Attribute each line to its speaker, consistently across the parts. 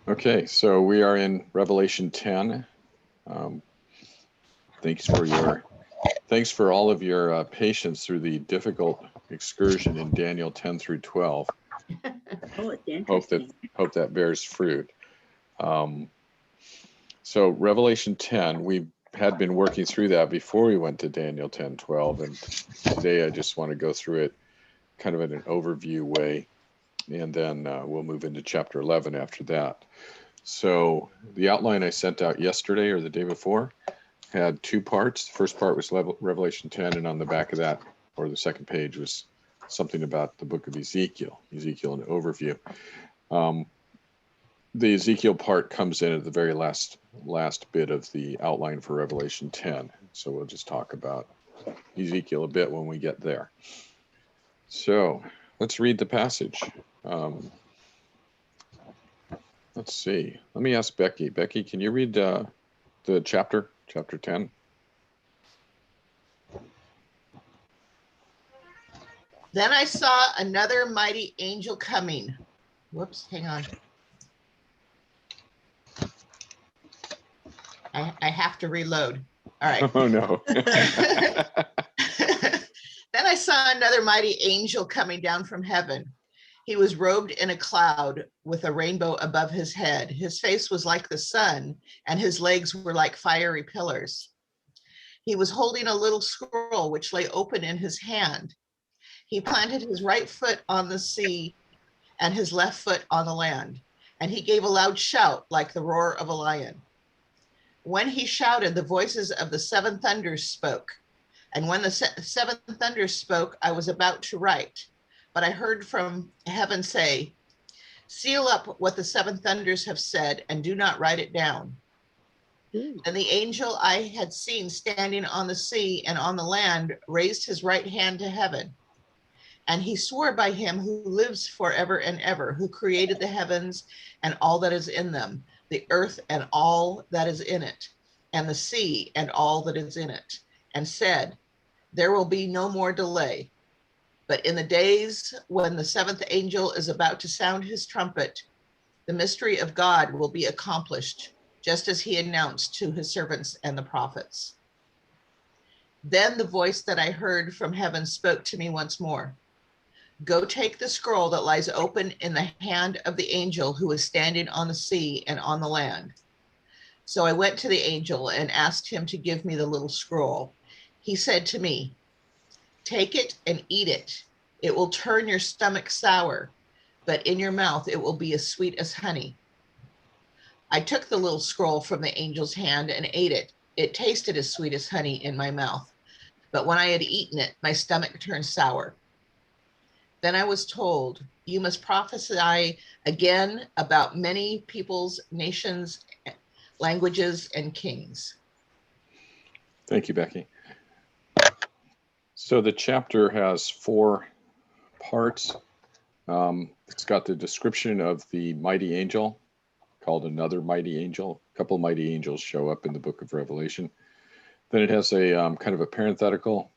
Speaker 1: Okay, so we are in Revelation 10. Um, thanks for all of your patience through the difficult excursion in Daniel 10 through 12.
Speaker 2: Oh, it's
Speaker 1: Hope
Speaker 2: interesting.
Speaker 1: that bears fruit. So Revelation 10, we had been working through that before we went to Daniel 10, 12, and today I just want to go through it kind of in an overview way, and then we'll move into chapter 11 after that. So the outline I sent out yesterday or the day before had two parts. The first part was Revelation 10, and on the back of that, or the second page, was something about the book of Ezekiel an overview. The Ezekiel part comes in at the very last bit of the outline for Revelation 10. So we'll just talk about Ezekiel a bit when we get there. So let's read the passage. Let's see. Let me ask Becky. Becky, can you read the chapter 10?
Speaker 3: Then I saw another mighty angel coming. Whoops, hang on. I have to reload. All right.
Speaker 1: Oh, no.
Speaker 3: Then I saw another mighty angel coming down from heaven. He was robed in a cloud with a rainbow above his head. His face was like the sun, and his legs were like fiery pillars. He was holding a little scroll which lay open in his hand. He planted his right foot on the sea and his left foot on the land, and he gave a loud shout like the roar of a lion. When he shouted, the voices of the seven thunders spoke. And when the seven thunders spoke, I was about to write, but I heard from heaven say, "Seal up what the seven thunders have said and do not write it down." And the angel I had seen standing on the sea and on the land raised his right hand to heaven. And he swore by him who lives forever and ever, who created the heavens and all that is in them, the earth and all that is in it, and the sea and all that is in it, and said, "There will be no more delay. But in the days when the seventh angel is about to sound his trumpet, the mystery of God will be accomplished, just as he announced to his servants and the prophets." Then the voice that I heard from heaven spoke to me once more. "Go take the scroll that lies open in the hand of the angel who is standing on the sea and on the land." So I went to the angel and asked him to give me the little scroll. He said to me, "Take it and eat it. It will turn your stomach sour, but in your mouth it will be as sweet as honey." I took the little scroll from the angel's hand and ate it. It tasted as sweet as honey in my mouth, but when I had eaten it, my stomach turned sour. Then I was told, "You must prophesy again about many peoples, nations, languages, and kings."
Speaker 1: Thank you, Becky. So the chapter has four parts. It's got the description of the mighty angel, called another mighty angel. A couple mighty angels show up in the book of Revelation. Then it has a kind of a parenthetical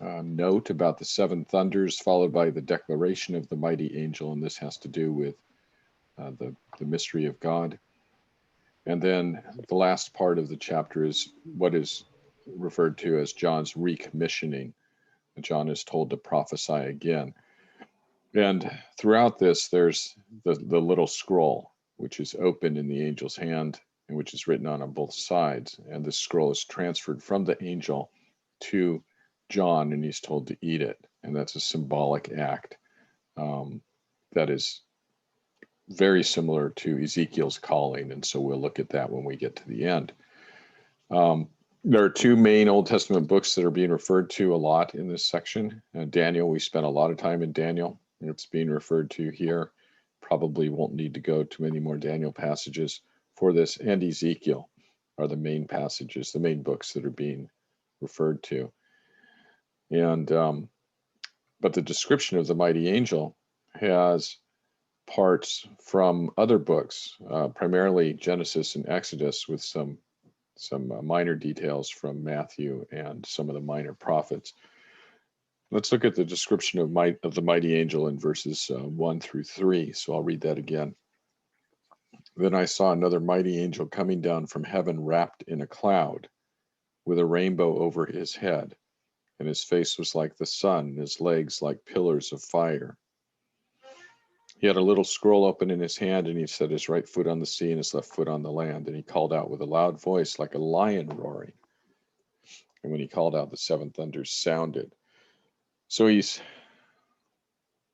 Speaker 1: note about the seven thunders, followed by the declaration of the mighty angel, and this has to do with the mystery of God. And then the last part of the chapter is what is referred to as John's recommissioning. John is told to prophesy again. And throughout this, there's the little scroll, which is open in the angel's hand and which is written on both sides. And this scroll is transferred from the angel to John, and he's told to eat it. And that's a symbolic act that is very similar to Ezekiel's calling. And so we'll look at that when we get to the end. There are two main Old Testament books that are being referred to a lot in this section. Daniel, we spent a lot of time in Daniel. It's being referred to here. Probably won't need to go to many more Daniel passages for this. And Ezekiel are the main passages, the main books that are being referred to. And but the description of the mighty angel has parts from other books, primarily Genesis and Exodus, with some minor details from Matthew and some of the minor prophets. Let's look at the description of the mighty angel in verses 1 through 3. So I'll read that again. Then I saw another mighty angel coming down from heaven wrapped in a cloud with a rainbow over his head, and his face was like the sun, and his legs like pillars of fire. He had a little scroll open in his hand, and he set his right foot on the sea and his left foot on the land. And he called out with a loud voice like a lion roaring. And when he called out, the seven thunders sounded. So he's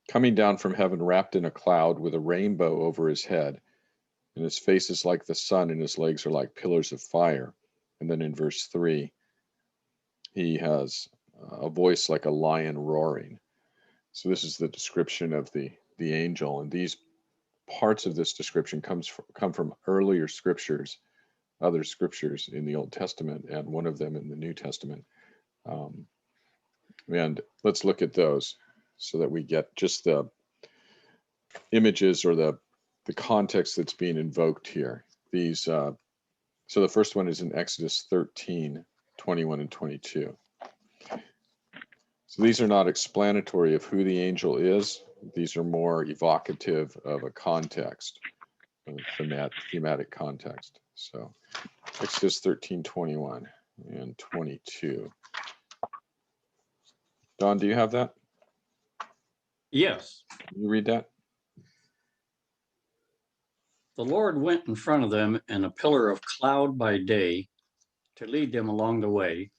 Speaker 1: coming down from heaven wrapped in a cloud with a rainbow over his head. And his face is like the sun, and his legs are like pillars of fire. And then in verse 3, he has a voice like a lion roaring. So this is the description of the angel, and these parts of this description come from earlier scriptures, other scriptures in the Old Testament, and one of them in the New Testament. And let's look at those so that we get just the images or the context that's being invoked here. These, so the first one is in Exodus 13, 21 and 22. So these are not explanatory of who the angel is. These are more evocative of a context, a thematic context. So Exodus 13, 21 and 22. Don, do you have that?
Speaker 2: Yes.
Speaker 1: Can you read that?
Speaker 2: The Lord went in front of them in a pillar of cloud by day to lead them along the way,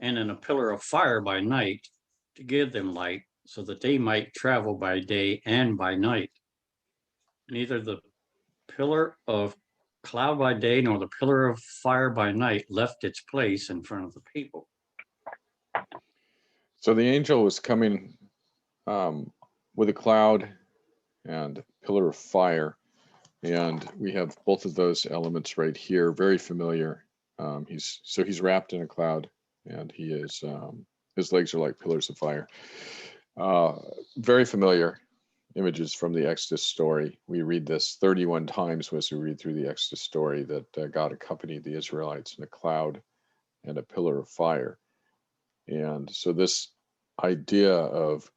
Speaker 2: and in a pillar of fire by night to give them light, so that they might travel by day and by night. Neither the pillar of cloud by day nor the pillar of fire by night left its place in front of the people.
Speaker 1: So the angel was coming with a cloud and pillar of fire. And we have both of those elements right here, very familiar. He's wrapped in a cloud, and he is his legs are like pillars of fire. Very familiar images from the Exodus story. We read this 31 times as we read through the Exodus story, that God accompanied the Israelites in a cloud and a pillar of fire. And so this idea of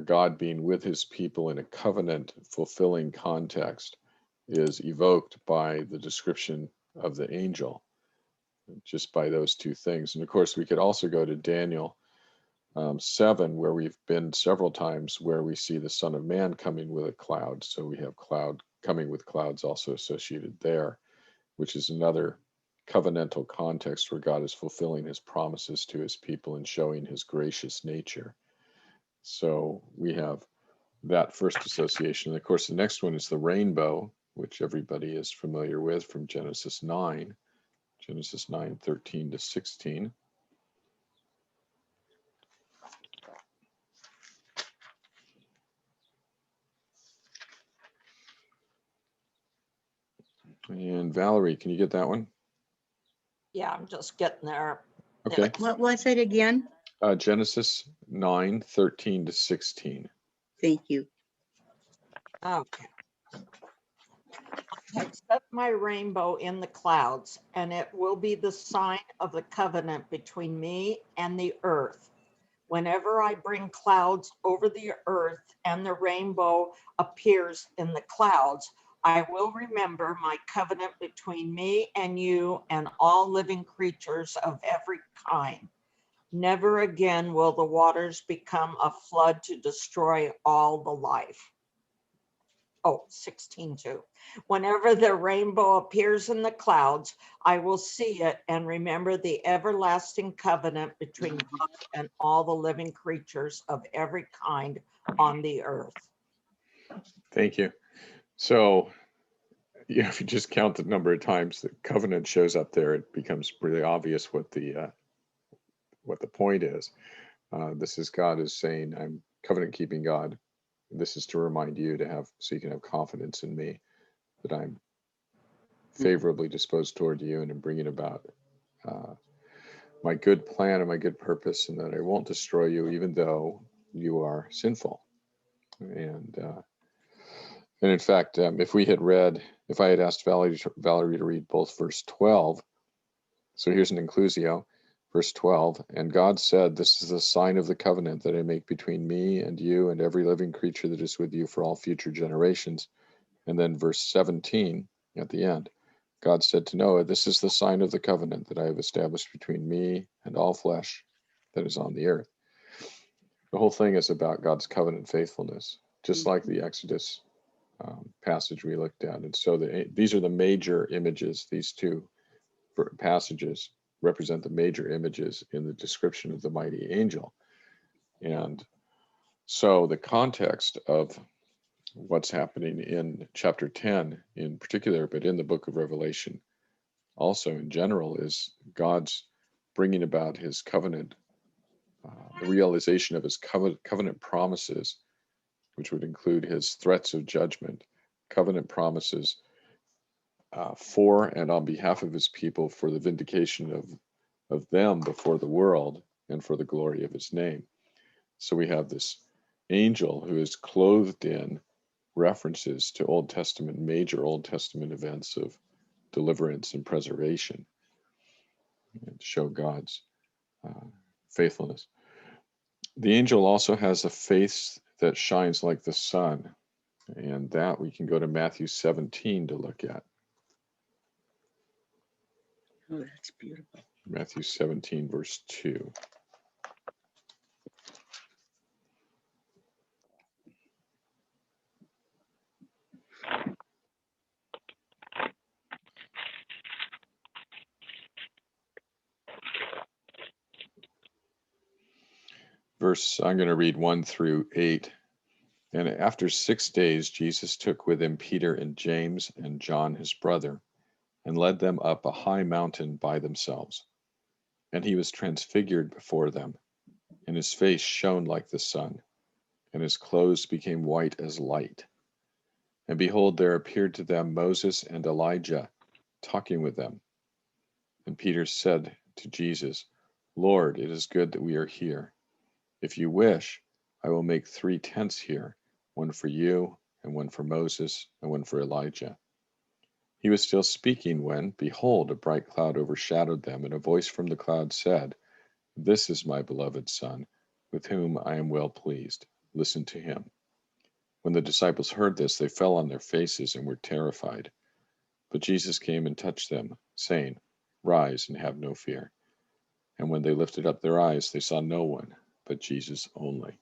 Speaker 1: God being with his people in a covenant fulfilling context is evoked by the description of the angel, just by those two things. And of course, we could also go to Daniel 7, where we've been several times, where we see the Son of Man coming with a cloud. So we have cloud coming with clouds also associated there, which is another covenantal context where God is fulfilling his promises to his people and showing his gracious nature. So we have that first association. And of course, the next one is the rainbow, which everybody is familiar with from Genesis 9, 13 to 16. And Valerie, can you get that one?
Speaker 4: Yeah, I'm just getting there.
Speaker 1: Okay.
Speaker 5: What was it again?
Speaker 1: Genesis 9, 13 to 16.
Speaker 5: Thank you.
Speaker 4: Okay. I set my rainbow in the clouds, and it will be the sign of the covenant between me and the earth. Whenever I bring clouds over the earth and the rainbow appears in the clouds, I will remember my covenant between me and you and all living creatures of every kind. Never again will the waters become a flood to destroy all the life. Oh, 16:2. Whenever the rainbow appears in the clouds, I will see it and remember the everlasting covenant between God and all the living creatures of every kind on the earth.
Speaker 1: Thank you. So, if you just count the number of times the covenant shows up there, it becomes really obvious what the point is. This is God is saying, I'm covenant keeping God. This is to remind you so you can have confidence in me, that I'm favorably disposed toward you and I'm bringing about my good plan and my good purpose, and that I won't destroy you even though you are sinful. And in fact, if I had asked Valerie to read both verse 12, so here's an inclusio, verse 12, and God said, this is a sign of the covenant that I make between me and you and every living creature that is with you for all future generations. And then verse 17, at the end. God said to Noah, "This is the sign of the covenant that I have established between me and all flesh that is on the earth." The whole thing is about God's covenant faithfulness, just like the Exodus passage we looked at. And so these are the major images. These two passages represent the major images in the description of the mighty angel. And so the context of what's happening in chapter 10 in particular, but in the book of Revelation also in general, is God's bringing about his covenant, the realization of his covenant promises, which would include his threats of judgment, covenant promises for and on behalf of his people for the vindication of them before the world and for the glory of his name. So we have this angel who is clothed in references to Old Testament, major Old Testament events of deliverance and preservation, and show God's faithfulness. The angel also has a face that shines like the sun, and that we can go to Matthew 17 to look at.
Speaker 5: Oh, that's beautiful.
Speaker 1: Matthew 17, verse 2. I'm going to read 1 through 8. And after 6 days, Jesus took with him Peter and James and John, his brother, and led them up a high mountain by themselves. And he was transfigured before them, and his face shone like the sun, and his clothes became white as light. And behold, there appeared to them Moses and Elijah talking with them. And Peter said to Jesus, "Lord, it is good that we are here. If you wish, I will make 3 tents here, one for you, and one for Moses, and one for Elijah." He was still speaking when, behold, a bright cloud overshadowed them, and a voice from the cloud said, "This is my beloved Son, with whom I am well pleased. Listen to him." When the disciples heard this, they fell on their faces and were terrified. But Jesus came and touched them, saying, "Rise and have no fear." And when they lifted up their eyes, they saw no one but Jesus only.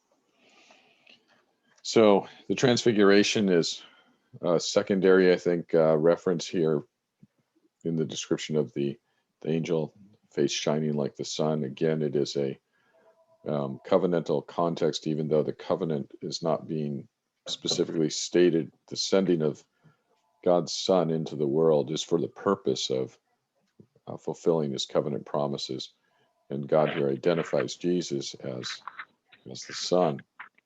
Speaker 1: So the transfiguration is a secondary, I think, reference here in the description of the angel face shining like the sun. Again, it is a covenantal context, even though the covenant is not being specifically stated. The sending of God's Son into the world is for the purpose of fulfilling his covenant promises. And God here identifies Jesus as the Son,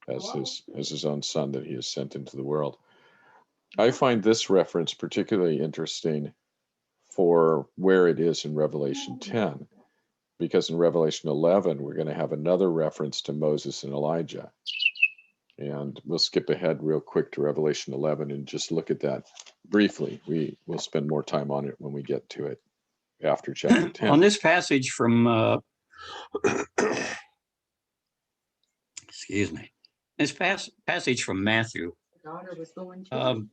Speaker 1: as his own Son that he has sent into the world. I find this reference particularly interesting for where it is in Revelation 10, because in Revelation 11, we're going to have another reference to Moses and Elijah. And we'll skip ahead real quick to Revelation 11 and just look at that briefly. We'll spend more time on it when we get to it after chapter 10.
Speaker 2: On this passage from, excuse me, this passage from Matthew,
Speaker 5: Daughter was going to.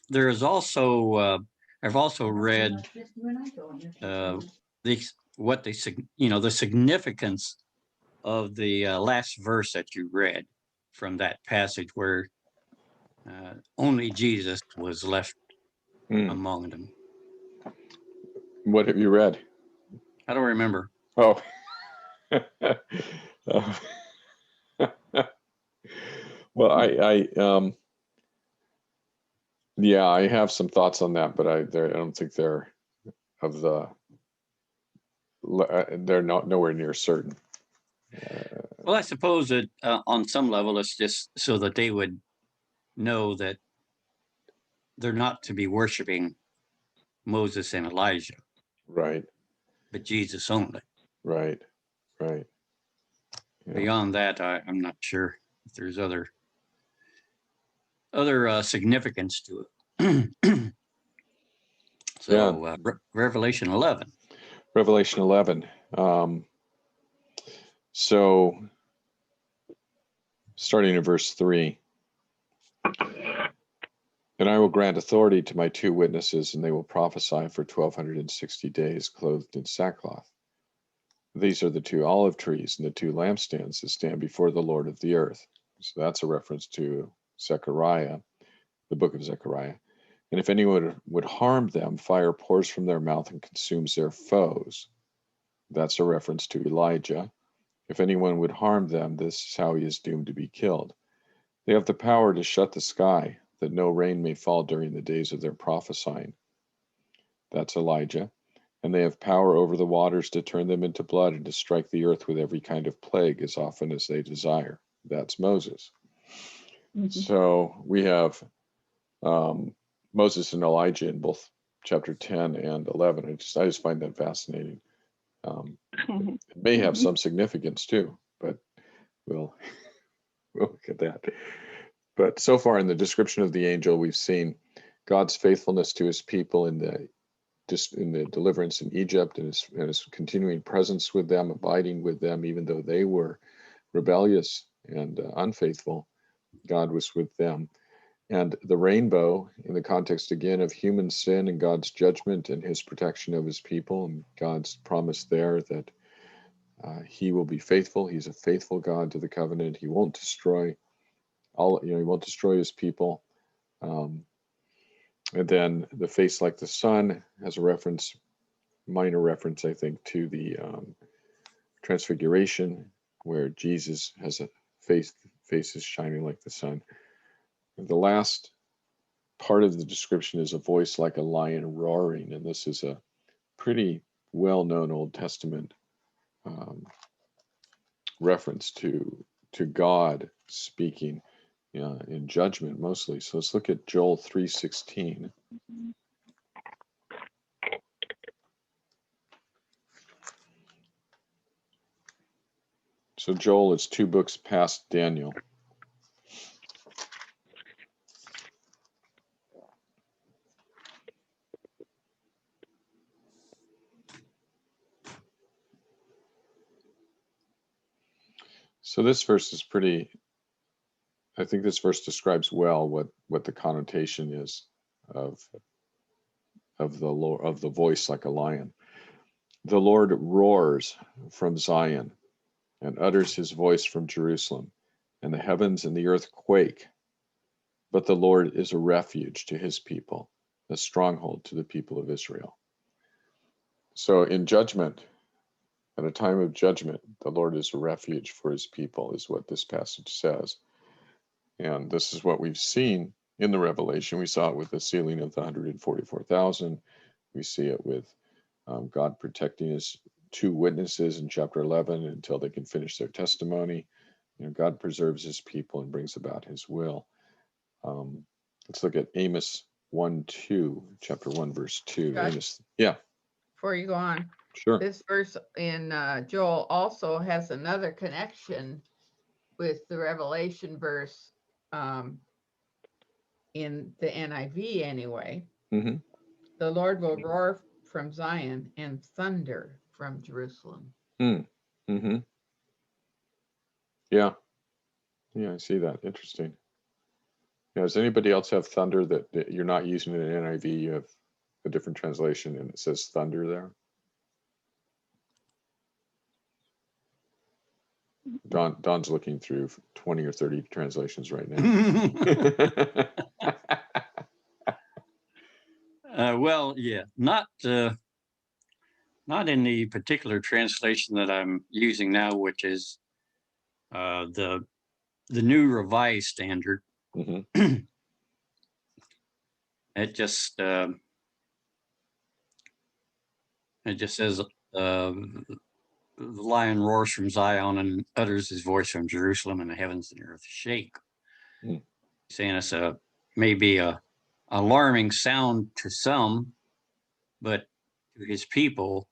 Speaker 2: there is also, I've also read the significance of the last verse that you read from that passage where only Jesus was left among them.
Speaker 1: What have you read?
Speaker 2: I don't remember.
Speaker 1: Oh. Well, I have some thoughts on that, but I don't think they're nowhere near certain.
Speaker 2: Well, I suppose that on some level, it's just so that they would know that they're not to be worshiping Moses and Elijah,
Speaker 1: Right.
Speaker 2: but Jesus only.
Speaker 1: Right. Yeah.
Speaker 2: Beyond that, I'm not sure if there's other significance to it. So,
Speaker 1: Yeah.
Speaker 2: Revelation 11.
Speaker 1: Revelation 11. So, starting in verse 3. And I will grant authority to my 2 witnesses, and they will prophesy for 1260 days, clothed in sackcloth. These are the 2 olive trees and the 2 lampstands that stand before the Lord of the earth. So that's a reference to Zechariah, the book of Zechariah. And if anyone would harm them, fire pours from their mouth and consumes their foes. That's a reference to Elijah. If anyone would harm them, this is how he is doomed to be killed. They have the power to shut the sky, that no rain may fall during the days of their prophesying. That's Elijah. And they have power over the waters to turn them into blood and to strike the earth with every kind of plague as often as they desire. That's Moses. So we have Moses and Elijah in both chapter 10 and 11. I just find that fascinating. It may have some significance too, but we'll look at that. But so far in the description of the angel, we've seen God's faithfulness to his people in the deliverance in Egypt, and his continuing presence with them, abiding with them, even though they were rebellious and unfaithful. God was with them. And the rainbow, in the context again of human sin and God's judgment and his protection of his people, and God's promise there that he will be faithful. He's a faithful God to the covenant. He won't destroy he won't destroy his people. And then the face like the sun has a reference, minor reference, I think, to the transfiguration, where Jesus has a faces shining like the sun. And the last part of the description is a voice like a lion roaring, and this is a pretty well-known Old Testament reference to God speaking in judgment mostly. So let's look at Joel 3:16. So Joel is 2 books past Daniel. So this verse is I think this verse describes well what the connotation is of the voice like a lion. The Lord roars from Zion and utters his voice from Jerusalem, and the heavens and the earth quake. But the Lord is a refuge to his people, a stronghold to the people of Israel. So in judgment, at a time of judgment, the Lord is a refuge for his people, is what this passage says. And this is what we've seen in the Revelation. We saw it with the sealing of the 144,000. We see it with God protecting his 2 witnesses in chapter 11 until they can finish their testimony. God preserves his people and brings about his will. Let's look at Amos 1:2, chapter 1, verse 2.
Speaker 6: Josh?
Speaker 1: Amos, yeah,
Speaker 6: Before you go on,
Speaker 1: sure.
Speaker 6: this verse in Joel also has another connection with the Revelation verse in the NIV anyway.
Speaker 1: Mm-hmm.
Speaker 6: The Lord will roar from Zion and thunder from Jerusalem.
Speaker 1: Mm-hmm. Yeah. Yeah, I see that. Interesting. Yeah, does anybody else have thunder that you're not using in an NIV? You have a different translation and it says thunder there? Don's looking through 20 or 30 translations right now.
Speaker 2: Well, yeah, not in the particular translation that I'm using now, which is the New Revised Standard.
Speaker 1: Mm-hmm.
Speaker 2: It just says the lion roars from Zion and utters his voice from Jerusalem, and the heavens and the earth shake.
Speaker 1: Mm.
Speaker 2: Saying it's maybe a alarming sound to some, but to his people,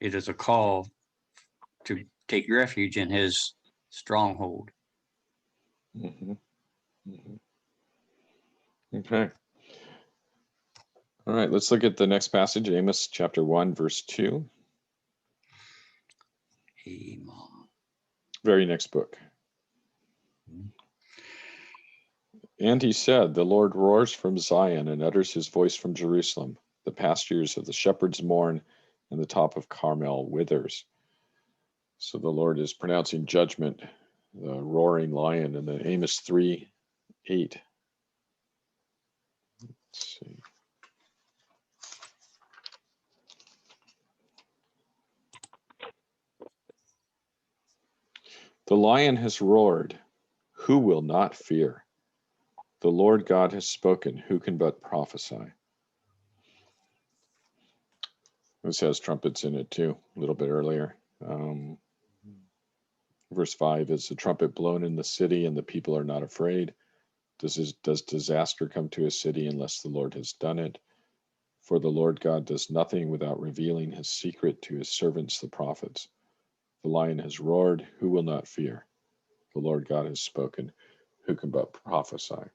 Speaker 2: it is a call to take refuge in his stronghold.
Speaker 1: Mm-hmm. Mm-hmm. Okay. All right, let's look at the next passage, Amos chapter 1, verse 2.
Speaker 2: Amen.
Speaker 1: Very next book. And he said, the Lord roars from Zion and utters his voice from Jerusalem. The pastures of the shepherds mourn, and the top of Carmel withers. So the Lord is pronouncing judgment, the roaring lion, in the Amos 3:8. Let's see. The lion has roared. Who will not fear? The Lord God has spoken. Who can but prophesy? This has trumpets in it too, a little bit earlier. Verse 5 is the trumpet blown in the city and the people are not afraid. Does disaster come to a city unless the Lord has done it? For the Lord God does nothing without revealing his secret to his servants, the prophets. The lion has roared. Who will not fear? The Lord God has spoken. Who can but prophesy?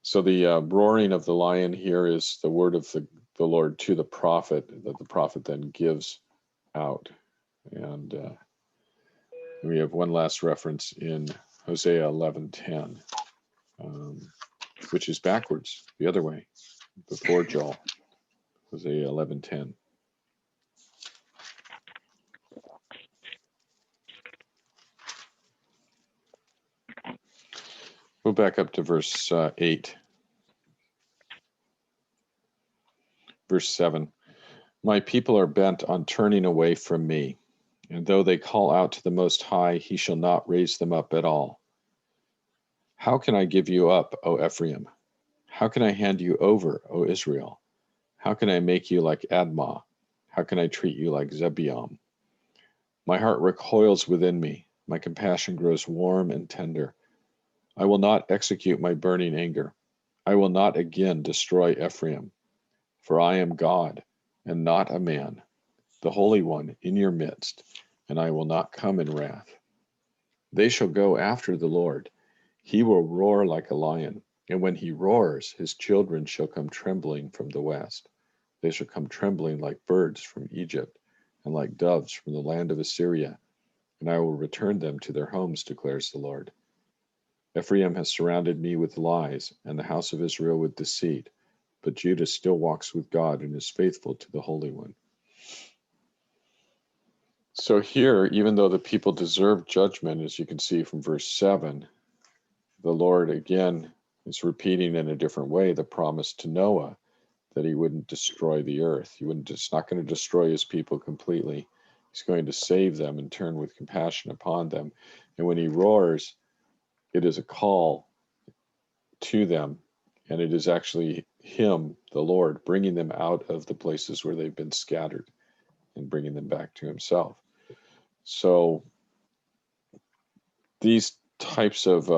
Speaker 1: So the roaring of the lion here is the word of the Lord to the prophet that the prophet then gives out. And we have one last reference in Hosea 11:10, which is backwards, the other way, before Joel. Hosea 11:10. Go back up to verse 8. Verse 7. My people are bent on turning away from me, and though they call out to the Most High, he shall not raise them up at all. How can I give you up, O Ephraim? How can I hand you over, O Israel? How can I make you like Admah? How can I treat you like Zebulun? My heart recoils within me. My compassion grows warm and tender. I will not execute my burning anger. I will not again destroy Ephraim. For I am God, and not a man, the Holy One in your midst, and I will not come in wrath. They shall go after the Lord. He will roar like a lion, and when he roars, his children shall come trembling from the west. They shall come trembling like birds from Egypt, and like doves from the land of Assyria, and I will return them to their homes, declares the Lord. Ephraim has surrounded me with lies, and the house of Israel with deceit, but Judah still walks with God and is faithful to the Holy One. So here, even though the people deserve judgment, as you can see from verse 7, the Lord again is repeating in a different way the promise to Noah that he wouldn't destroy the earth. He's not going to destroy his people completely. He's going to save them and turn with compassion upon them. And when he roars, it is a call to them, and it is actually him, the Lord, bringing them out of the places where they've been scattered and bringing them back to himself. So these types of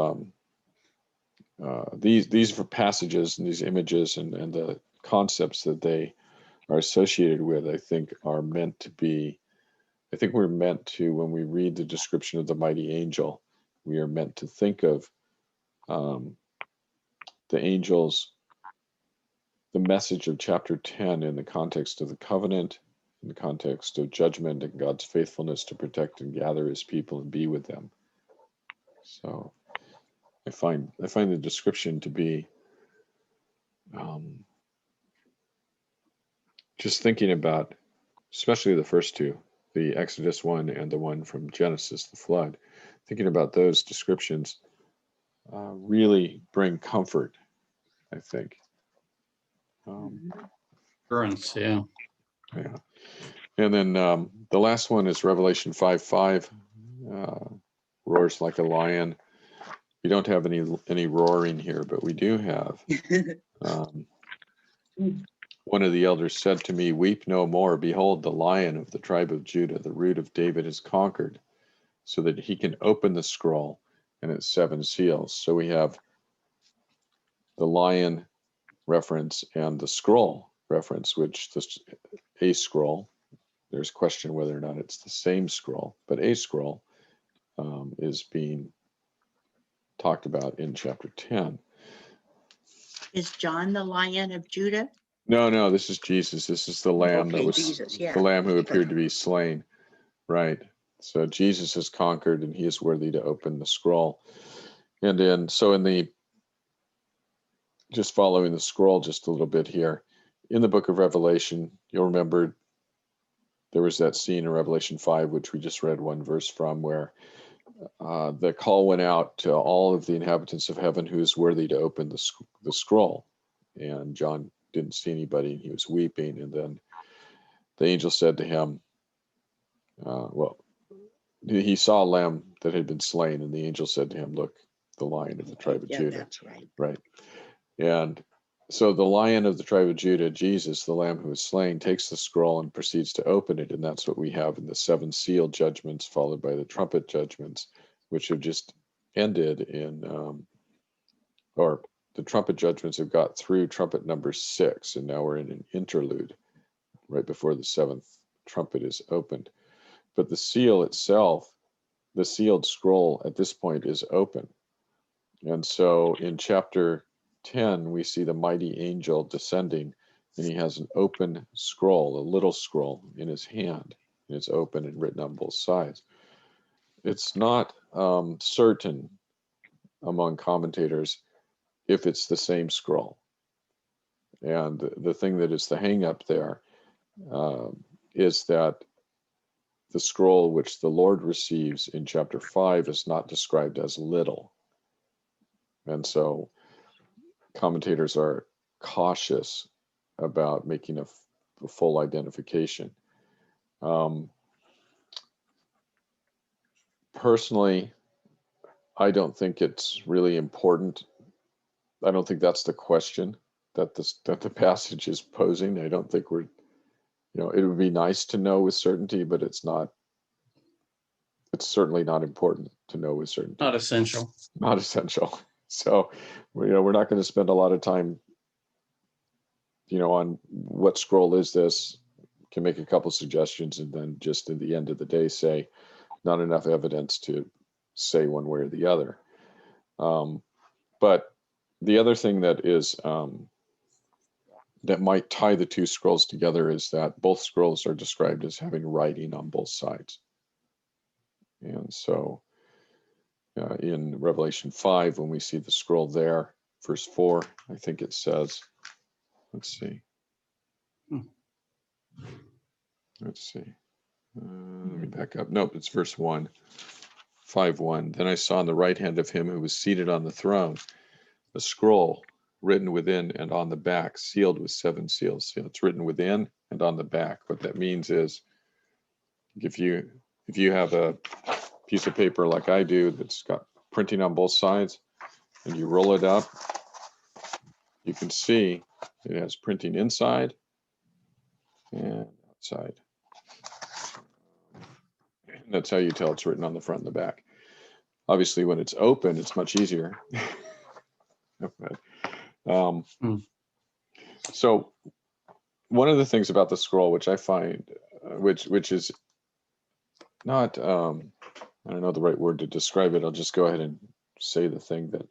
Speaker 1: these passages and these images and the concepts that they are associated with, I think we're meant to, when we read the description of the mighty angel, we are meant to think of the angels, the message of chapter 10 in the context of the covenant, in the context of judgment and God's faithfulness to protect and gather his people and be with them. So I find the description to be just thinking about, especially the first two, the Exodus one and the one from Genesis, the flood, thinking about those descriptions really bring comfort, I think.
Speaker 2: Assurance, yeah.
Speaker 1: Yeah. And then the last one is Revelation 5:5, roars like a lion. We don't have any roaring here, but we do have one of the elders said to me, weep no more. Behold, the Lion of the tribe of Judah, the root of David, is conquered, so that he can open the scroll and its 7 seals. So we have the lion reference and the scroll reference, which a scroll, there's question whether or not it's the same scroll, but a scroll is being talked about in chapter 10.
Speaker 5: Is John the Lion of Judah?
Speaker 1: No, this is Jesus. This is the lamb
Speaker 5: Okay,
Speaker 1: that was
Speaker 5: Jesus, yeah.
Speaker 1: the lamb who appeared to be slain. Right. So Jesus has conquered and he is worthy to open the scroll. And in the just following the scroll just a little bit here. In the book of Revelation, you'll remember there was that scene in Revelation 5, which we just read one verse from, where the call went out to all of the inhabitants of heaven who is worthy to open the scroll. And John didn't see anybody, and he was weeping. And then the angel said to him, he saw a lamb that had been slain, and the angel said to him, look, the Lion of the tribe of
Speaker 5: Yeah,
Speaker 1: Judah.
Speaker 5: that's right.
Speaker 1: Right. And so the Lion of the tribe of Judah, Jesus, the Lamb who was slain, takes the scroll and proceeds to open it. And that's what we have in the 7 seal judgments, followed by the trumpet judgments, which have just ended or the trumpet judgments have got through trumpet number 6. And now we're in an interlude right before the 7th trumpet is opened. But the seal itself, the sealed scroll at this point is open. And so in chapter 10, we see the mighty angel descending, and he has an open scroll, a little scroll in his hand, and it's open and written on both sides. It's not certain among commentators if it's the same scroll. And the thing that is the hang up there is that the scroll which the Lord receives in chapter 5 is not described as little. And so commentators are cautious about making a full identification. Personally, I don't think it's really important. I don't think that's the question that the passage is posing. I don't think it would be nice to know with certainty, but it's certainly not important to know with certainty.
Speaker 2: Not essential.
Speaker 1: Not essential. So, we're not going to spend a lot of time, on what scroll is this. Can make a couple suggestions, and then just at the end of the day say not enough evidence to say one way or the other. But the other thing that is that might tie the 2 scrolls together is that both scrolls are described as having writing on both sides. And so in Revelation 5, when we see the scroll there, verse 4, I think it says, let's see. Let me back up. Nope, it's verse 1, 5:1. Then I saw on the right hand of him who was seated on the throne a scroll written within and on the back, sealed with 7 seals. So it's written within and on the back. What that means is if you have a piece of paper like I do that's got printing on both sides, and you roll it up, you can see it has printing inside and outside. And that's how you tell it's written on the front and the back. Obviously, when it's open, it's much easier. So one of the things about the scroll, which I find, which is not, I don't know the right word to describe it. I'll just go ahead and say the thing that.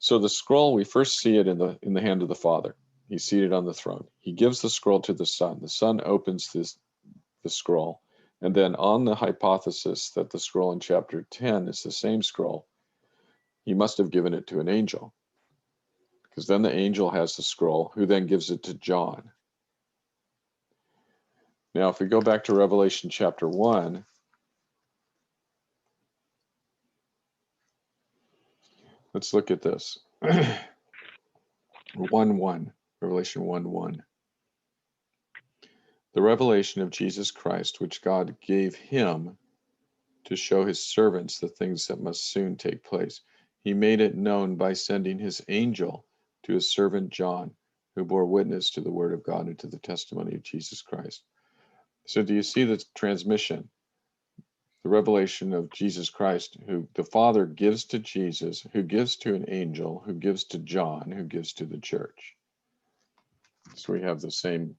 Speaker 1: So the scroll, we first see it in the hand of the Father. He's seated on the throne. He gives the scroll to the Son. The Son opens the scroll, and then on the hypothesis that the scroll in chapter 10 is the same scroll, he must have given it to an angel, because then the angel has the scroll, who then gives it to John. Now, if we go back to Revelation chapter 1, let's look at this. 1:1, Revelation 1:1. The revelation of Jesus Christ, which God gave him to show his servants the things that must soon take place. He made it known by sending his angel to his servant John, who bore witness to the word of God and to the testimony of Jesus Christ. So do you see the transmission? The revelation of Jesus Christ, who the Father gives to Jesus, who gives to an angel, who gives to John, who gives to the church. So we have the same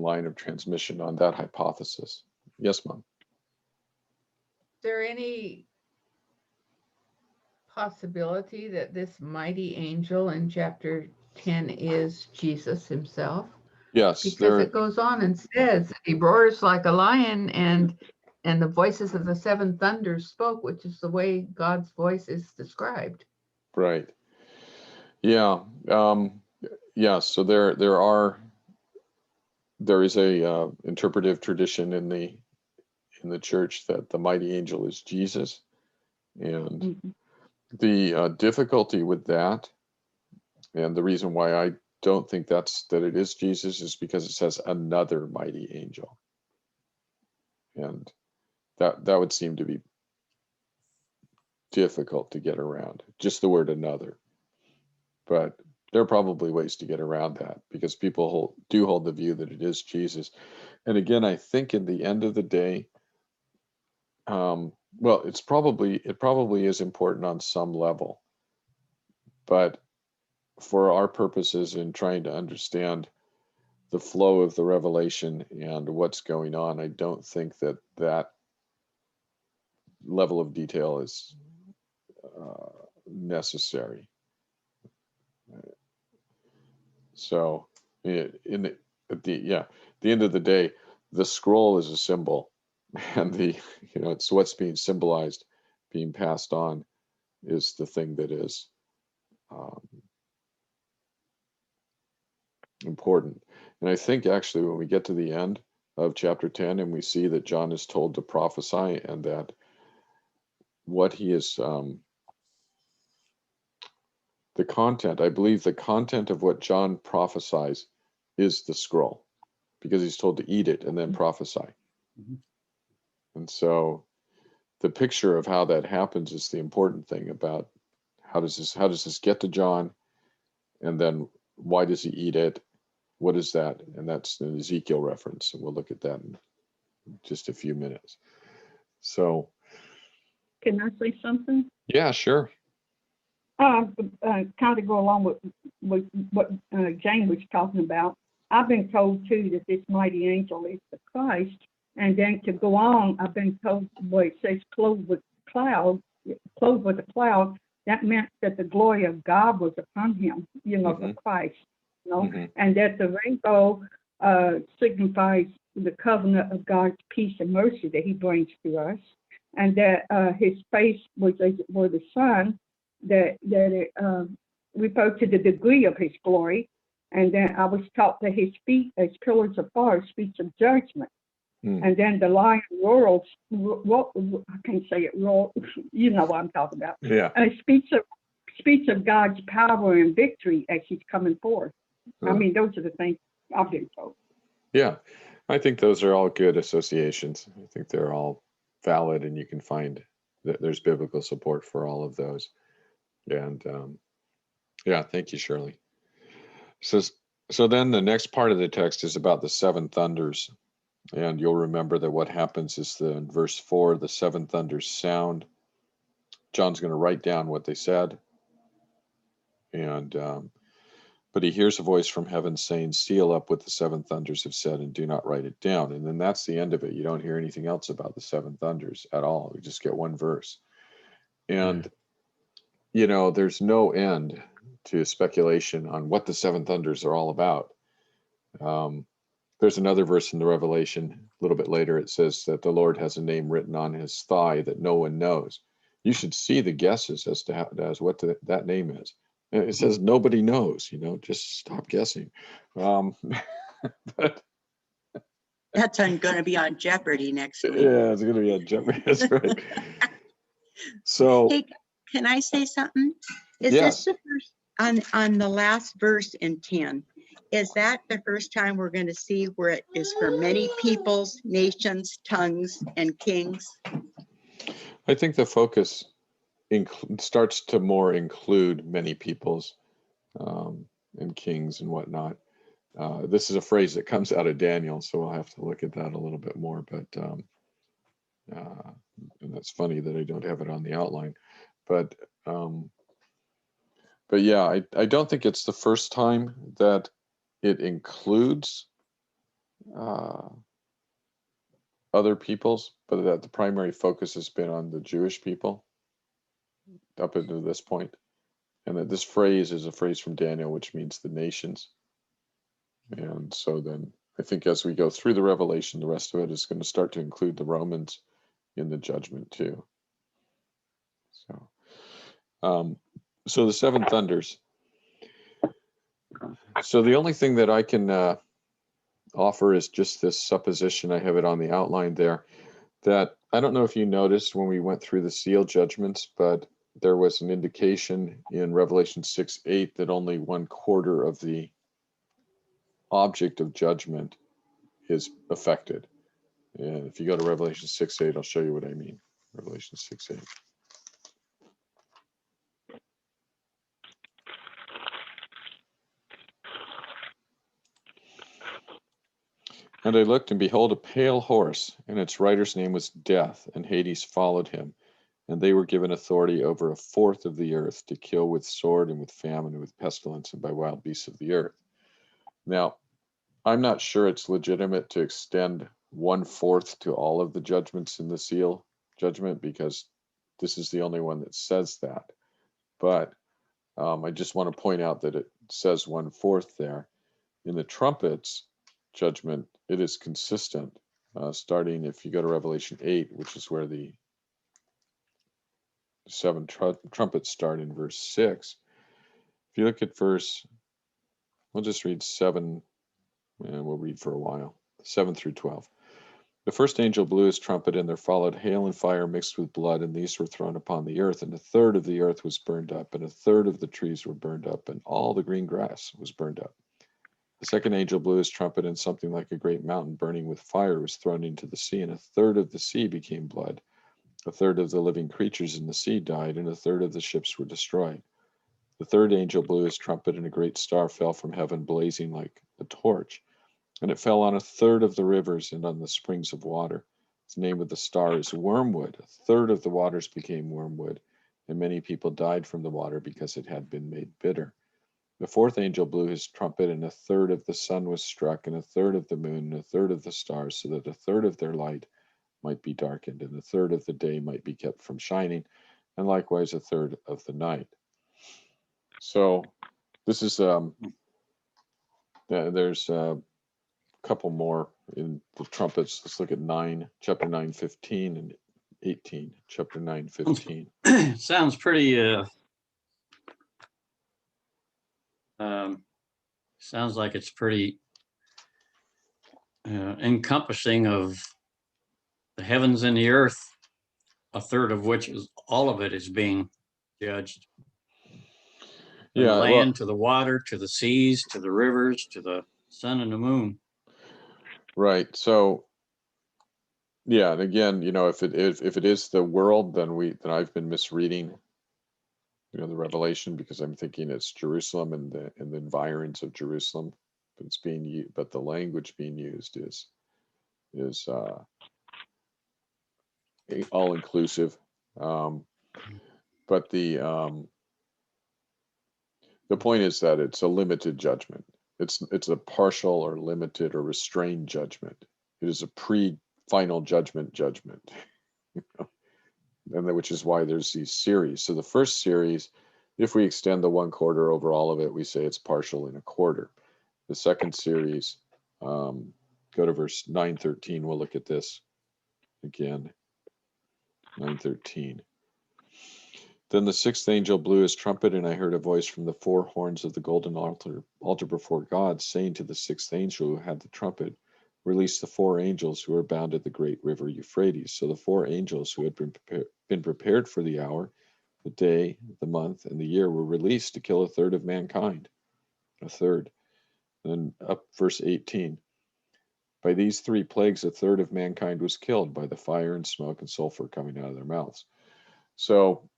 Speaker 1: line of transmission on that hypothesis. Yes, Mom.
Speaker 6: Is there any possibility that this mighty angel in chapter 10 is Jesus himself?
Speaker 1: Yes,
Speaker 6: Because it goes on and says he roars like a lion, and the voices of the 7 thunders spoke, which is the way God's voice is described.
Speaker 1: Right. Yeah. yeah, so there is a interpretive tradition in the church that the mighty angel is Jesus, and
Speaker 7: Mhm.
Speaker 1: the difficulty with that, and the reason why I don't think that it is Jesus, is because it says another mighty angel, and that would seem to be difficult to get around, just the word another. But there are probably ways to get around that, because people do hold the view that it is Jesus. And again, I think in the end of the day, well, it probably is important on some level, but for our purposes in trying to understand the flow of the revelation and what's going on, I don't think that level of detail is necessary. So at the end of the day, the scroll is a symbol, and it's what's being symbolized, being passed on, is the thing that is important. And I think actually when we get to the end of chapter 10 and we see that John is told to prophesy, and that what he is I believe the content of what John prophesies is the scroll, because he's told to eat it and then prophesy.
Speaker 2: Mhm.
Speaker 1: And so the picture of how that happens is the important thing about how does this get to John, and then why does he eat it? What is that? And that's an Ezekiel reference, and we'll look at that in just a few minutes. So
Speaker 7: Can I say something?
Speaker 1: yeah, sure.
Speaker 7: Kind of go along with what Jane was talking about. I've been told too that this mighty angel is the Christ, and then to go on, I've been told where it says clothed with a cloud. That meant that the glory of God was upon him, the Christ,
Speaker 1: Mhm.
Speaker 7: and that the rainbow signifies the covenant of God's peace and mercy that he brings to us, and that his face was as it were the sun, that it referred to the degree of his glory. And then I was taught that his feet as pillars of fire speaks of judgment.
Speaker 1: Mm.
Speaker 7: And then the lion roars, I can't say it, roar, you know what I'm talking about.
Speaker 1: Yeah.
Speaker 7: Speaks of God's power and victory as he's coming forth. I mean, those are the things I've been told.
Speaker 1: Yeah, I think those are all good associations. I think they're all valid, and you can find that there's biblical support for all of those. And yeah, thank you, Shirley. So then the next part of the text is about the seven thunders. And you'll remember that what happens is in verse 4, the seven thunders sound. John's going to write down what they said. And but he hears a voice from heaven saying, seal up what the seven thunders have said and do not write it down. And then that's the end of it. You don't hear anything else about the seven thunders at all. We just get one verse. And, there's no end to speculation on what the seven thunders are all about. There's another verse in the Revelation a little bit later. It says that the Lord has a name written on his thigh that no one knows. You should see the guesses as to what that name is. It says nobody knows, just stop guessing. But
Speaker 5: That's going to be on Jeopardy next week.
Speaker 1: yeah, it's going to be on Jeopardy. That's right. So,
Speaker 5: Hey, can I say something? Is
Speaker 1: yes.
Speaker 5: this the first on the last verse in 10? Is that the first time we're going to see where it is for many peoples, nations, tongues, and kings?
Speaker 1: I think the focus starts to more include many peoples and kings and whatnot. This is a phrase that comes out of Daniel, so we'll have to look at that a little bit more. But and that's funny that I don't have it on the outline. But yeah, I don't think it's the first time that it includes other peoples, but that the primary focus has been on the Jewish people up until this point. And that this phrase is a phrase from Daniel, which means the nations. And so then I think as we go through the Revelation, the rest of it is going to start to include the Romans in the judgment too. So the seven thunders. So the only thing that I can offer is just this supposition. I have it on the outline there, that I don't know if you noticed when we went through the seal judgments, but there was an indication in Revelation 6:8 that only 1/4 of the object of judgment is affected. And if you go to Revelation 6:8, I'll show you what I mean. Revelation 6:8. And I looked, and behold, a pale horse, and its rider's name was Death, and Hades followed him. And they were given authority over 1/4 of the earth to kill with sword and with famine and with pestilence and by wild beasts of the earth. Now, I'm not sure it's legitimate to extend 1/4 to all of the judgments in the seal judgment, because this is the only one that says that. But I just want to point out that it says 1/4 there. In the trumpets judgment, it is consistent, starting if you go to Revelation 8, which is where the 7 trumpets start in verse 6. If you look at we'll just read 7, and we'll read for a while, 7 through 12. The first angel blew his trumpet, and there followed hail and fire mixed with blood, and these were thrown upon the earth, and 1/3 of the earth was burned up, and 1/3 of the trees were burned up, and all the green grass was burned up. The second angel blew his trumpet, and something like a great mountain burning with fire was thrown into the sea, and 1/3 of the sea became blood. 1/3 of the living creatures in the sea died, and 1/3 of the ships were destroyed. The third angel blew his trumpet, and a great star fell from heaven, blazing like a torch. And it fell on 1/3 of the rivers and on the springs of water. The name of the star is Wormwood. 1/3 of the waters became wormwood, and many people died from the water because it had been made bitter. The fourth angel blew his trumpet, and 1/3 of the sun was struck, and 1/3 of the moon, and 1/3 of the stars, so that 1/3 of their light might be darkened, and 1/3 of the day might be kept from shining, and likewise 1/3 of the night. So this is there's a couple more in the trumpets. Let's look at chapter 9:15 and 18. Chapter 9:15.
Speaker 2: Sounds pretty, sounds like it's pretty encompassing of the heavens and the earth, 1/3 of which is, all of it is being judged. From
Speaker 1: Yeah,
Speaker 2: the
Speaker 1: well,
Speaker 2: land to the water, to the seas, to the rivers, to the sun and the moon.
Speaker 1: right. So yeah, and again, if it is the world, then I've been misreading, the Revelation, because I'm thinking it's Jerusalem and the environs of Jerusalem, but but the language being used is all inclusive. But the point is that it's a limited judgment. It's a partial or limited or restrained judgment. It is a pre-final judgment, and which is why there's these series. So the first series, if we extend the 1/4 over all of it, we say it's partial in 1/4. The second series, go to verse 9:13. We'll look at this again. 9:13. Then the sixth angel blew his trumpet, and I heard a voice from the 4 horns of the golden altar before God, saying to the sixth angel who had the trumpet, release the 4 angels who are bound at the great river Euphrates. So the 4 angels who had been prepared for the hour, the day, the month, and the year were released to kill 1/3 of mankind. 1/3. Then up verse 18. By these 3 plagues, 1/3 of mankind was killed by the fire and smoke and sulfur coming out of their mouths. So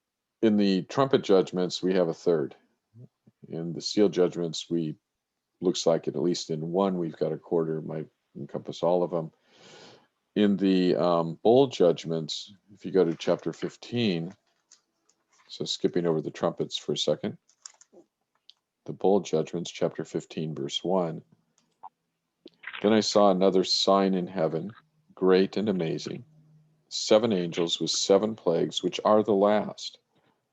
Speaker 1: in the trumpet judgments, we have 1/3. In the seal judgments, looks like at least in one, we've got 1/4, might encompass all of them. In the bowl judgments, if you go to chapter 15, so skipping over the trumpets for a second, the bowl judgments, chapter 15, verse 1. Then I saw another sign in heaven, great and amazing, 7 angels with 7 plagues, which are the last,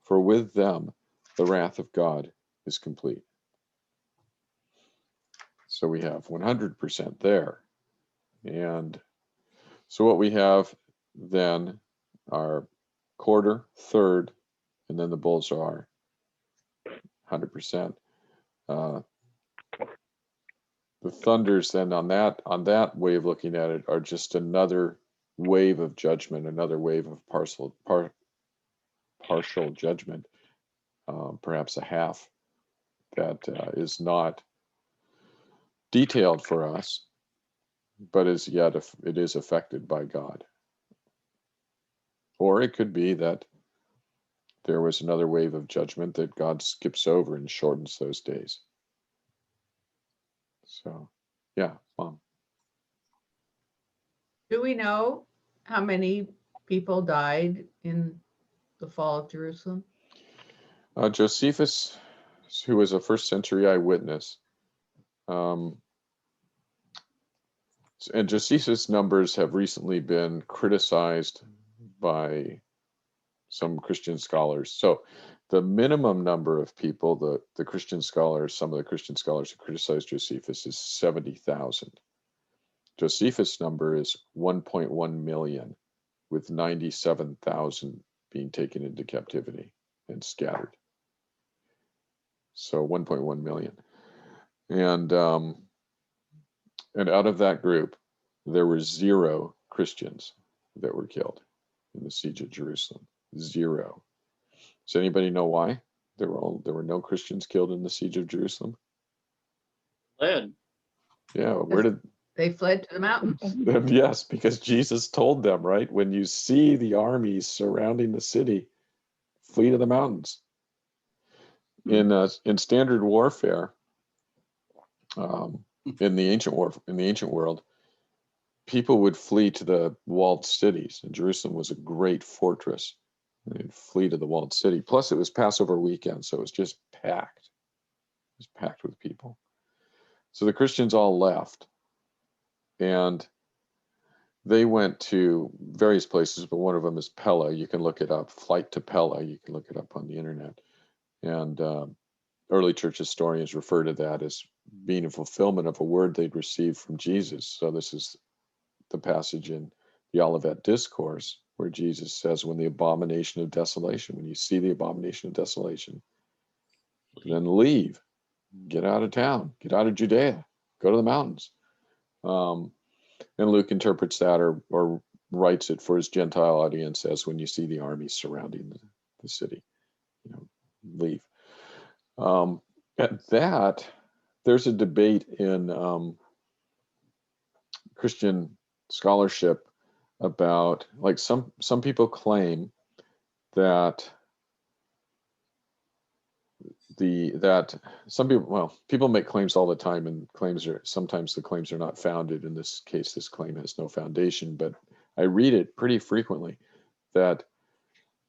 Speaker 1: for with them the wrath of God is complete. So we have 100% there. And so what we have then are 1/4, 1/3, and then the bowls are 100%. the thunders then on that way of looking at it are just another wave of judgment, another wave of partial judgment, perhaps a half that is not detailed for us, but is yet it is affected by God. Or it could be that there was another wave of judgment that God skips over and shortens those days. So, yeah, Mom.
Speaker 6: Do we know how many people died in the fall of Jerusalem?
Speaker 1: Josephus, who was a first century eyewitness, and Josephus' numbers have recently been criticized by some Christian scholars. So the minimum number of people, the Christian scholars, some of the Christian scholars who criticize Josephus is 70,000. Josephus' number is 1.1 million, with 97,000 being taken into captivity and scattered. So 1.1 million. And out of that group, there were 0 Christians that were killed in the siege of Jerusalem. 0. Does anybody know why there were no Christians killed in the siege of Jerusalem?
Speaker 2: Led.
Speaker 1: Yeah, where did
Speaker 6: They fled to the mountains.
Speaker 1: yes, because Jesus told them, right? When you see the armies surrounding the city, flee to the mountains. In standard warfare, in the ancient world, people would flee to the walled cities, and Jerusalem was a great fortress. They'd flee to the walled city. Plus, it was Passover weekend, so it was just packed. It was packed with people. So the Christians all left, and they went to various places, but one of them is Pella. You can look it up. Flight to Pella. You can look it up on the internet. And early church historians refer to that as being a fulfillment of a word they'd received from Jesus. So this is the passage in the Olivet Discourse where Jesus says, when the abomination of desolation, when you see the abomination of desolation, then leave, get out of town, get out of Judea, go to the mountains. And Luke interprets that or writes it for his Gentile audience as when you see the armies surrounding the city, leave. At that, there's a debate in Christian scholarship about, like, some people claim that people make claims all the time, and sometimes the claims are not founded. In this case, this claim has no foundation, but I read it pretty frequently that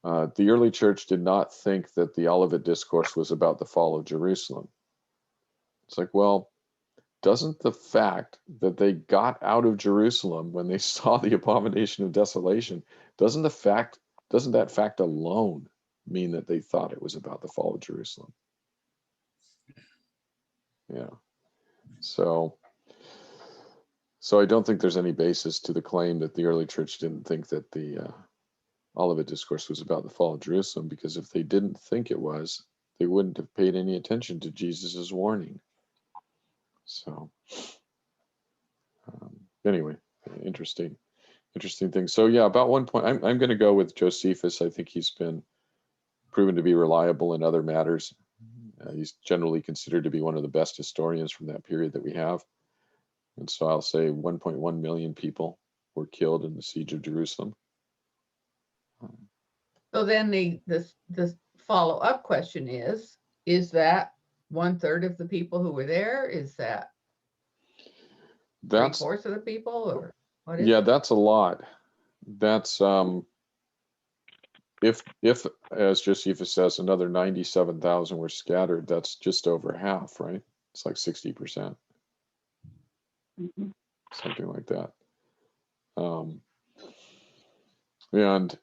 Speaker 1: the early church did not think that the Olivet Discourse was about the fall of Jerusalem. It's like, well, doesn't the fact that they got out of Jerusalem when they saw the abomination of desolation, doesn't that fact alone mean that they thought it was about the fall of Jerusalem? Yeah. So I don't think there's any basis to the claim that the early church didn't think that the Olivet Discourse was about the fall of Jerusalem, because if they didn't think it was, they wouldn't have paid any attention to Jesus's warning. So anyway, interesting thing. So yeah, about one point, I'm going to go with Josephus. I think he's been proven to be reliable in other matters. He's generally considered to be one of the best historians from that period that we have. And so I'll say 1.1 million people were killed in the siege of Jerusalem.
Speaker 6: So then the follow-up question is that 1/3 of the people who were there? Is that 3/4 of the people, or what is it?
Speaker 1: That's a lot. That's if as Josephus says, another 97,000 were scattered, that's just over half, right? It's like 60%.
Speaker 7: Mhm.
Speaker 1: Something like that. And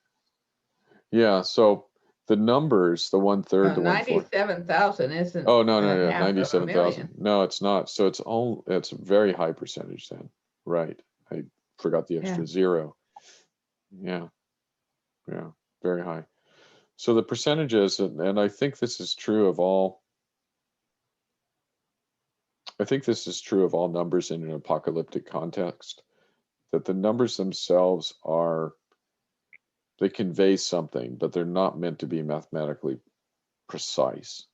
Speaker 1: yeah, so the numbers, the 1/3, the 1/4.
Speaker 6: 97,000 isn't.
Speaker 1: Oh, no,
Speaker 6: half of a
Speaker 1: 97,000.
Speaker 6: million.
Speaker 1: No, it's not. So it's a very high percentage then. Right. I forgot the extra 0. Yeah. Very high. So the percentages, and I think this is true of all I think this is true of all numbers in an apocalyptic context, that the numbers themselves they convey something, but they're not meant to be mathematically precise.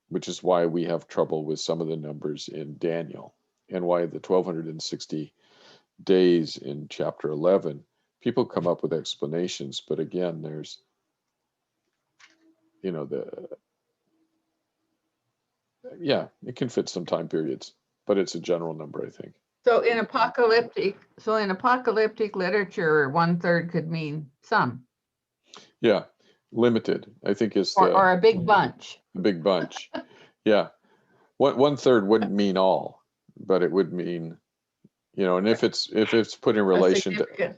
Speaker 1: Which is why we have trouble with some of the numbers in Daniel, and why the 1260 days in chapter 11, people come up with explanations, but again, there's, it can fit some time periods, but it's a general number, I think.
Speaker 6: So in apocalyptic literature, 1/3 could mean some.
Speaker 1: Yeah, limited, I think is
Speaker 6: or a big bunch.
Speaker 1: The big bunch. Yeah. 1/3 wouldn't mean all, but it would mean, and if it's put in relation to,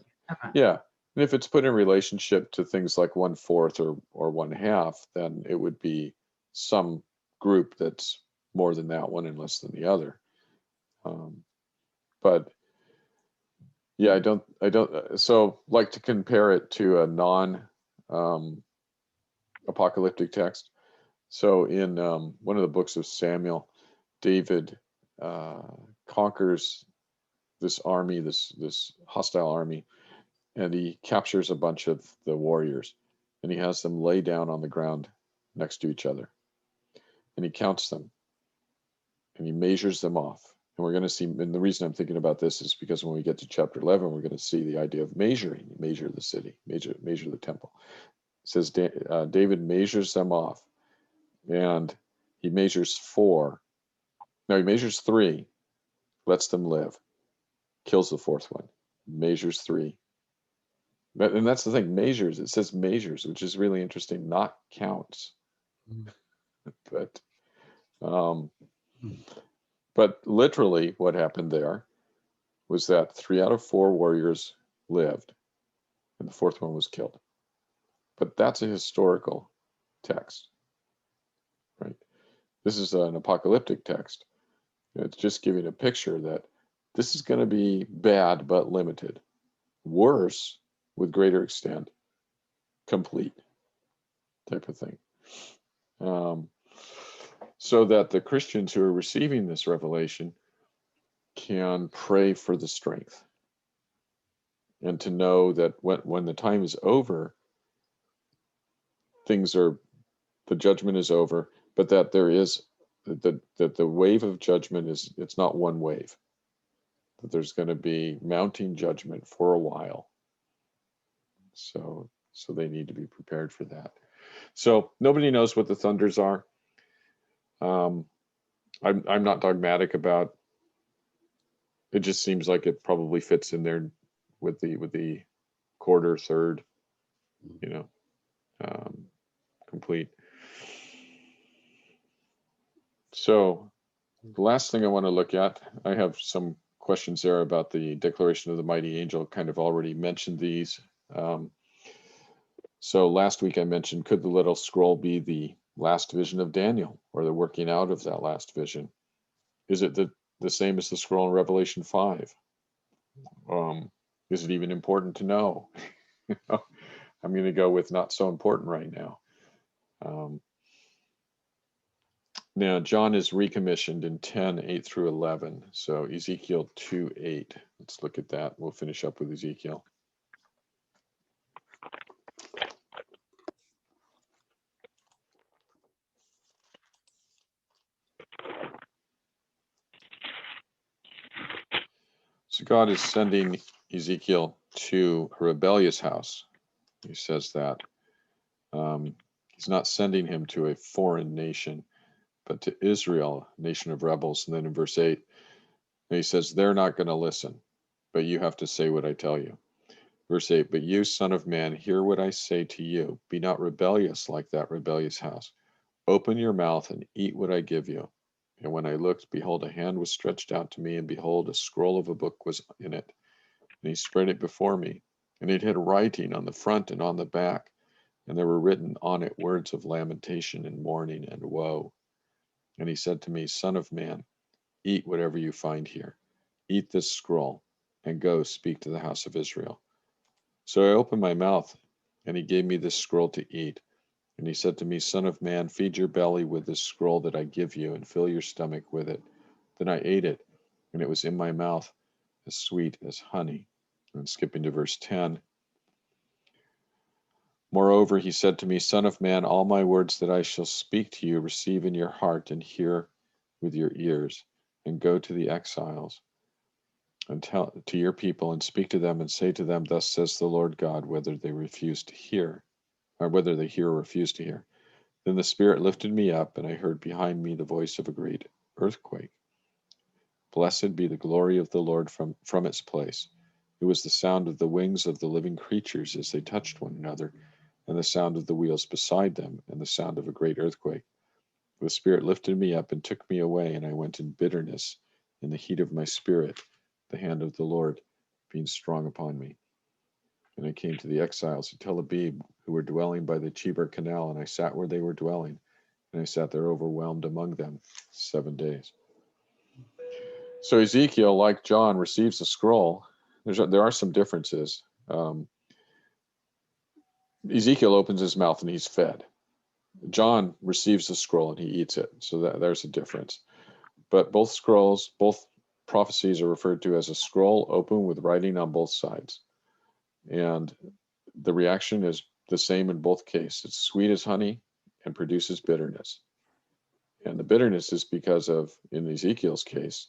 Speaker 1: yeah. And if it's put in relationship to things like 1/4 or 1/2, then it would be some group that's more than that one and less than the other. But yeah, I don't, so like to compare it to a non-apocalyptic text. So in one of the books of Samuel, David conquers this army, this hostile army, and he captures a bunch of the warriors, and he has them lay down on the ground next to each other, and he counts them, and he measures them off. And we're going to see, and the reason I'm thinking about this is because when we get to chapter 11, we're going to see the idea of measuring. You measure the city, measure the temple. It says David measures them off, and he measures 4. No, he measures 3, lets them live, kills the 4th one, measures 3. And that's the thing, measures, it says measures, which is really interesting, not counts. But literally what happened there was that 3 out of 4 warriors lived, and the 4th one was killed. But that's a historical text, right? This is an apocalyptic text. It's just giving a picture that this is going to be bad but limited, worse with greater extent, complete type of thing. So that the Christians who are receiving this revelation can pray for the strength, and to know that when the time is over, the judgment is over, but that there is that the wave of judgment it's not one wave, that there's going to be mounting judgment for a while. So they need to be prepared for that. So nobody knows what the thunders are. I'm not dogmatic about. It just seems like it probably fits in there with the quarter, third, complete. So the last thing I want to look at, I have some questions there about the declaration of the mighty angel. Kind of already mentioned these. So last week I mentioned, could the little scroll be the last vision of Daniel, or the working out of that last vision? Is it the same as the scroll in Revelation 5? Is it even important to know? I'm going to go with not so important right now. Now, John is recommissioned in 10:8 through 11. So Ezekiel 2:8. Let's look at that. We'll finish up with Ezekiel. So God is sending Ezekiel to a rebellious house. He says that. He's not sending him to a foreign nation, but to Israel, nation of rebels. And then in verse 8, he says, they're not going to listen, but you have to say what I tell you. Verse 8, but you, son of man, hear what I say to you. Be not rebellious like that rebellious house. Open your mouth and eat what I give you. And when I looked, behold, a hand was stretched out to me, and behold, a scroll of a book was in it. And he spread it before me, and it had writing on the front and on the back, and there were written on it words of lamentation and mourning and woe. And he said to me, son of man, eat whatever you find here. Eat this scroll, and go speak to the house of Israel. So I opened my mouth, and he gave me this scroll to eat. And he said to me, Son of man, feed your belly with this scroll that I give you, and fill your stomach with it. Then I ate it, and it was in my mouth as sweet as honey. And skipping to verse 10. Moreover, he said to me, Son of man, all my words that I shall speak to you, receive in your heart and hear with your ears, and go to the exiles and tell to your people and speak to them and say to them, Thus says the Lord God, whether they refuse to hear, or whether they hear or refuse to hear. Then the Spirit lifted me up, and I heard behind me the voice of a great earthquake. Blessed be the glory of the Lord from its place. It was the sound of the wings of the living creatures as they touched one another, and the sound of the wheels beside them, and the sound of a great earthquake. The Spirit lifted me up and took me away, and I went in bitterness, in the heat of my spirit, the hand of the Lord being strong upon me. And I came to the exiles of Tel Abib, who were dwelling by the Chebar Canal, and I sat where they were dwelling, and I sat there overwhelmed among them 7 days. So Ezekiel, like John, receives a scroll. There are some differences. Ezekiel opens his mouth and he's fed. John receives the scroll and he eats it. So there's a difference. But both scrolls, both prophecies are referred to as a scroll open with writing on both sides. And the reaction is the same in both cases. It's sweet as honey and produces bitterness. And the bitterness is because of, in Ezekiel's case,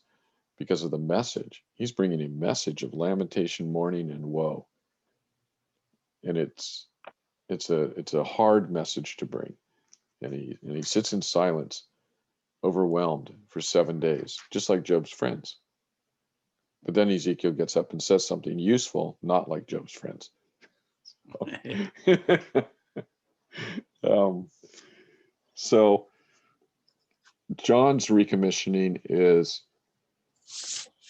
Speaker 1: because of the message. He's bringing a message of lamentation, mourning, and woe. And it's a hard message to bring. And he sits in silence, overwhelmed for 7 days, just like Job's friends. But then Ezekiel gets up and says something useful, not like Job's friends. So John's recommissioning is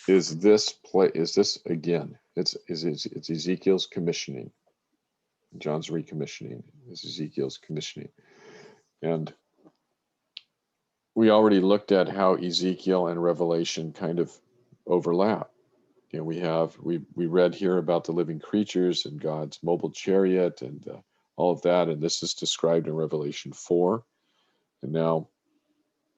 Speaker 1: this again. It's Ezekiel's commissioning. John's recommissioning is Ezekiel's commissioning. And we already looked at how Ezekiel and Revelation kind of overlap. You know, we read here about the living creatures and God's mobile chariot and all of that, and this is described in Revelation 4. And now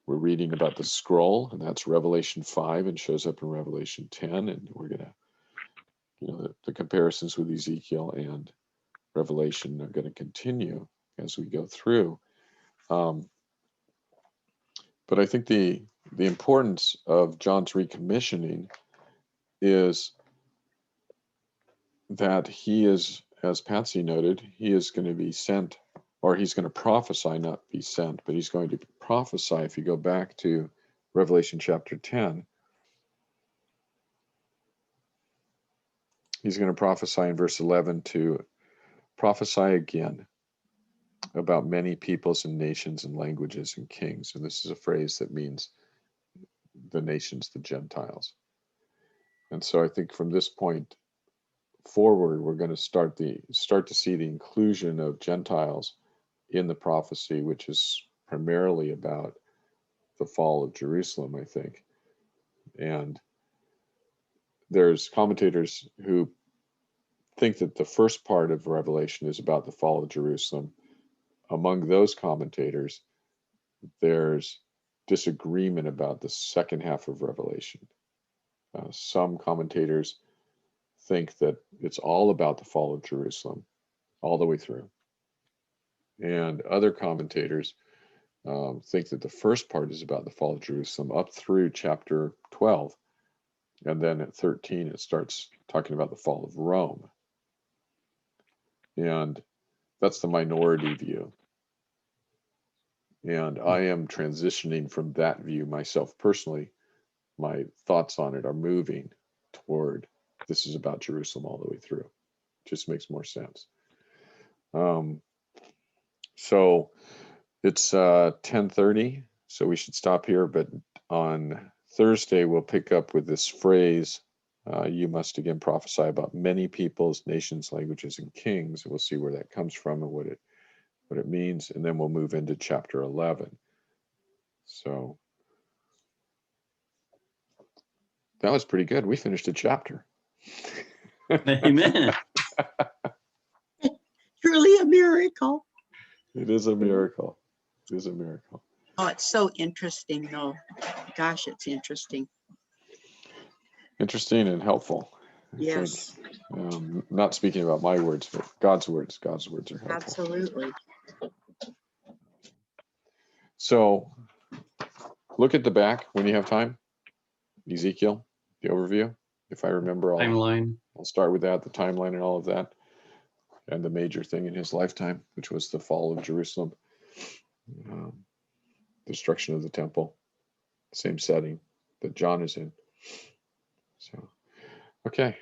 Speaker 1: we're reading about the scroll, and that's Revelation 5 and shows up in Revelation 10. And we're gonna, the comparisons with Ezekiel and Revelation are going to continue as we go through. But I think the importance of John's recommissioning is that he is, as Patsy noted, he is going to be sent, or he's going to prophesy, not be sent, but he's going to prophesy. If you go back to Revelation chapter 10, he's going to prophesy in verse 11 to prophesy again about many peoples and nations and languages and kings. And this is a phrase that means the nations, the Gentiles. And so I think from this point forward, we're going to start to see the inclusion of Gentiles in the prophecy, which is primarily about the fall of Jerusalem, I think. And there's commentators who think that the first part of Revelation is about the fall of Jerusalem. Among those commentators, there's disagreement about the second half of Revelation. Some commentators think that it's all about the fall of Jerusalem, all the way through. And other commentators think that the first part is about the fall of Jerusalem up through chapter 12. And then at 13, it starts talking about the fall of Rome. And that's the minority view. And I am transitioning from that view myself personally. My thoughts on it are moving toward this is about Jerusalem all the way through. Just makes more sense. So it's 10:30, so we should stop here. But on Thursday, we'll pick up with this phrase, you must again prophesy about many peoples, nations, languages, and kings. And we'll see where that comes from and what it means. And then we'll move into chapter 11. So that was pretty good. We finished a chapter.
Speaker 2: Amen.
Speaker 5: Truly a miracle.
Speaker 1: It is a miracle. It is a miracle.
Speaker 5: Oh, it's so interesting though. Gosh, it's interesting.
Speaker 1: Interesting and helpful. I think.
Speaker 5: Yes,
Speaker 1: Not speaking about my words, but God's words. God's words are helpful.
Speaker 5: absolutely.
Speaker 1: So look at the back when you have time. Ezekiel, the overview. If I remember,
Speaker 2: Timeline.
Speaker 1: I'll start with that, the timeline and all of that. And the major thing in his lifetime, which was the fall of Jerusalem, destruction of the temple, same setting that John is in. So, okay.